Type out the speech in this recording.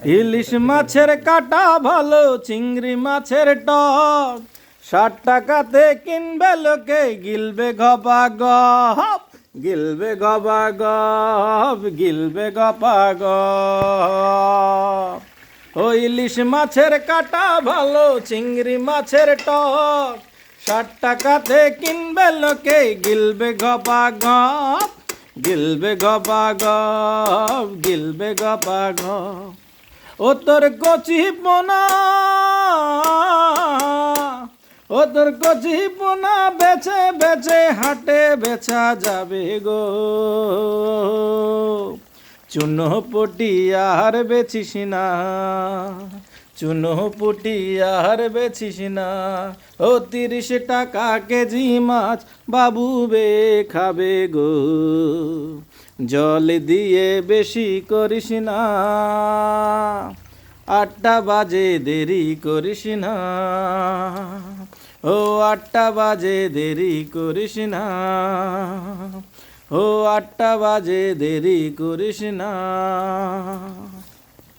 ইলিশ মাছের কাটা ভালো, চিংড়ি মাছের টক, 60 টাকাতে কিনবে লোকে, গিলবে গপা গপ, গিলবে গপা গপ, গিলবে গপা গপ। ও ইলিশ মাছের কাটা ভালো, চিংড়ি মাছের টক, 60 টাকাতে কিনবে লোকে, গিলবে গপা গপ, গিলবে গপা গপ, গিলবে গপা গপ। ও তোর কচি পোনা, ও তোর কচি পোনা বেছে বেছে হাটে বেচা যাবে গো। চুনো পুটি আর বেচিস না, চুনো পুটি আর বেচিস না। ও 30 টাকা কেজি মাছ বাবু বে খাবে গো। জল দিয়ে বেশি করিস না, 8টা বাজে দেরি করিস না। ও 8টা বাজে দেরি করিস না, ও 8টা বাজে দেরি করিস না।